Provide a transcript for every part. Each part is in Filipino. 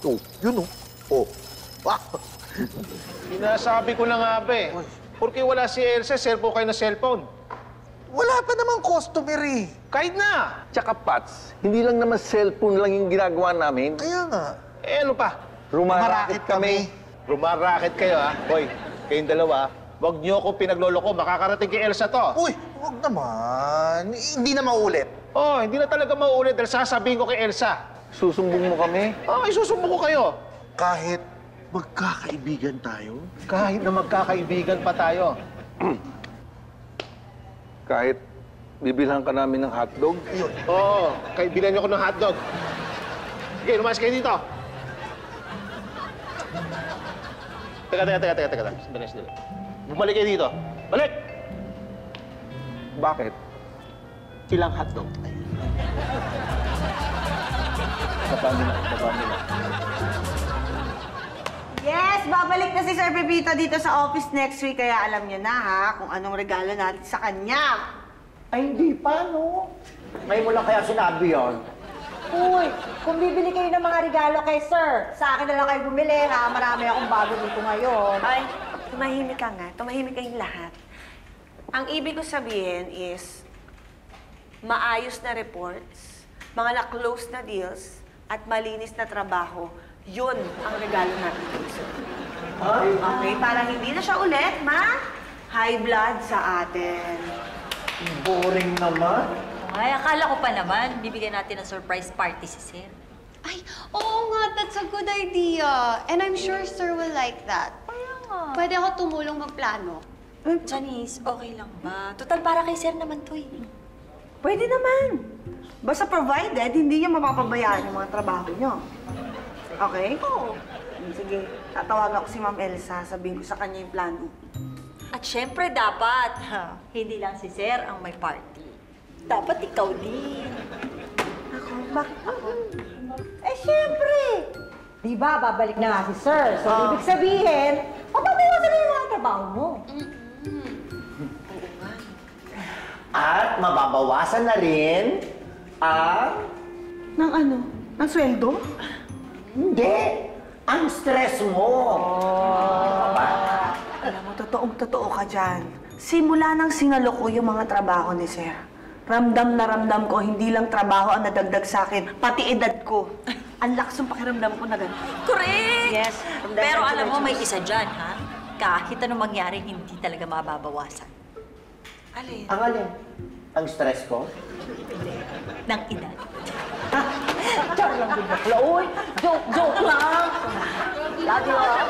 Oh, yun oh. Oh. Wow. Sinasabi ko na nga ba eh. Porque wala si Elsa, cellphone kayo na cellphone. Wala pa namang customer eh. Kahit na. Tsaka, Pats, hindi lang naman cellphone lang yung ginagawa namin. Kaya nga. Eh ano pa? Rumaraket kami. Rumaraket kayo ha. Hoy, kayong dalawa, wag niyo ako pinagloloko. Makakarating kay Elsa to. Uy, huwag naman. Hindi na maulit. Oh, hindi na talaga mauulit dahil sasabihin ko kay Elsa. Susumbong mo kami. Oh, isusumbong ko kayo. Kahit magkakaibigan tayo. Kahit na magkakaibigan pa tayo. Kahit bibilhan ka namin ng hotdog. Yun. Oo, kaibigan niyo ko ng hotdog. Sige, lumayas kayo dito. Teka. Sandali. Bumalik kayo dito. Balik! Bakit? Silang hotdog. Baba nila. Yes, babalik na si Sir Pepito dito sa office next week. Kaya alam niyo na ha, kung anong regalo natin sa kanya. Ay, hindi pa, no? Ngayon mo lang kaya sinabi yun. Uy, kung bibili kayo ng mga regalo kay Sir, sa akin na lang kayo bumili, ha? Marami akong bago dito ngayon. Ay, tumahimik ka nga. Tumahimik kayong lahat. Ang ibig ko sabihin is, maayos na reports, mga na-close na deals, at malinis na trabaho. Yun ang regalo natin kay Sir. Okay, para hindi na siya ulit, high blood sa atin. Boring naman. Ay, akala ko pa naman, bibigyan natin ng surprise party si Sir. Ay, oo nga, that's a good idea. And I'm sure Sir will like that. Kaya nga. Pwede ako tumulong magplano. Janice, okay lang ba? Total, para kay Sir naman to eh. Pwede naman. Basta provided, hindi niyo mapapabayaan yung mga trabaho niyo. Okay? Oo. Sige, tatawagan ko si Ma'am Elsa, sabihin ko sa kanya yung plano. At syempre dapat, hindi lang si Sir ang may party. Dapat ikaw din. Ako? Bakit ako? Eh, syempre! Di ba, babalik na nga si Sir. So, ibig sabihin, mapabawasan na yung mga trabaho mo. At mababawasan na rin ang... Nang ano? Nang sweldo? Hindi! Ang stress mo! Alam mo, totoong-totoo ka dyan. Simula nang sinalo ko yung mga trabaho ni Sir, ramdam na ramdam ko, hindi lang trabaho ang nadagdag sa akin, pati edad ko. Ang lakas ng pakiramdam ko na gano'n. Correct! Yes. Pero alam mo, may isa dyan, ha? Kahit anong mangyari, hindi talaga mababawasan. Alin? Ang alin? Ang stress ko? Ng edad. Char lang din bakla. Uy, joke lang. Lagi lang.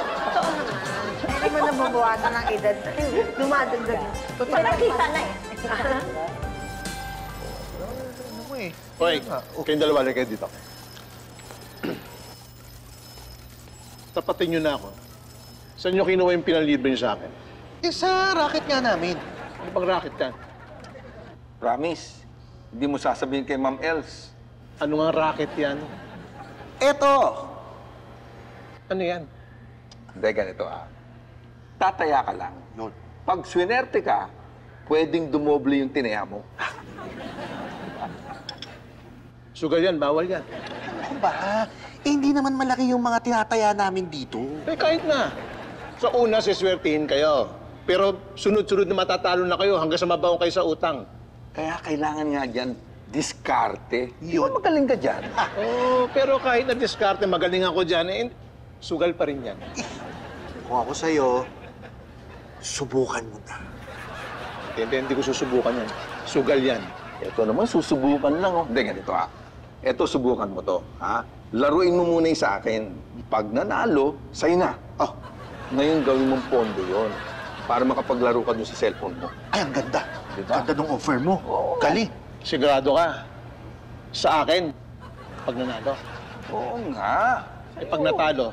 Hindi naman nababawasan ng edad. Dumadagdag. May nakita na eh. Ano mo eh? Hoy, kayong dalawa, kayo dito. Tapatin niyo na ako. Saan niyo kinuha yung pinalibre niyo sa akin? Eh, sa racket nga namin. Ano bang racket yan? Promise, hindi mo sasabihin kay Ma'am Els. Ano nga racket yan? Eto! Ano yan? Hindi, ganito Tataya ka lang. Yun. Pag swinerte ka, pwedeng dumoble yung tinaya mo. Sugal yan, bawal yan. Ano ba? Eh, hindi naman malaki yung mga tinataya namin dito. Eh, kahit na. Sa una, siswertihin kayo. Pero sunod-sunod na matatalo na kayo hanggang sa mabaong kayo sa utang. Kaya kailangan nga dyan, diskarte. Yun. Magaling ka dyan. Oh, pero kahit na diskarte, magaling ako dyan, sugal pa rin yan. Kung ako sa'yo, subukan mo na. Hindi ko susubukan yan. Sugal yan. Ito naman, susubukan lang, Hindi, ganito, Ito, subukan mo to, Laruin mo muna yung sa akin. Pag nanalo, sa'yo na. Oh, Ngayon, gawin mong pondo yon para makapaglaro ka dun sa cellphone mo. ay, ang ganda. Diba? Ganda ng offer mo. Galing. Sigurado ka. Sa akin, pag nanalo. Oo nga. Eh, pag natalo,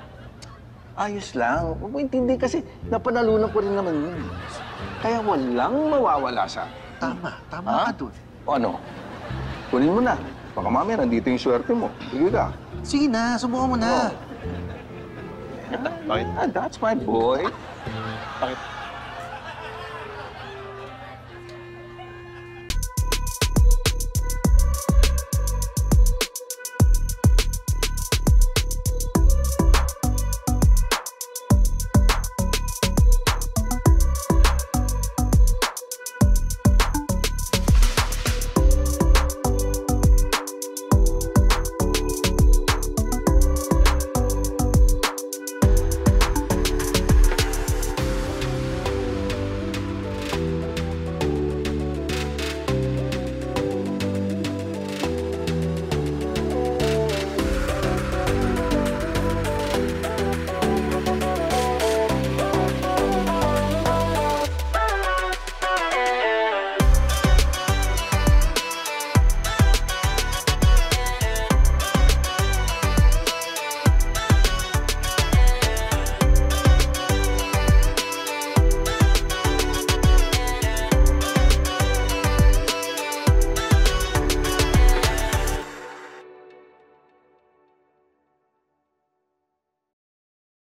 Ayos lang. Huwag mo intindi kasi napanalunan ko rin naman yun. Kaya walang mawawala sa... Tama ka dun. O ano? Kunin mo na. Baka mamaya nandito yung swerte mo. Sige ka. Sige na, subukan mo na. bakit? That's my boy. Bakit?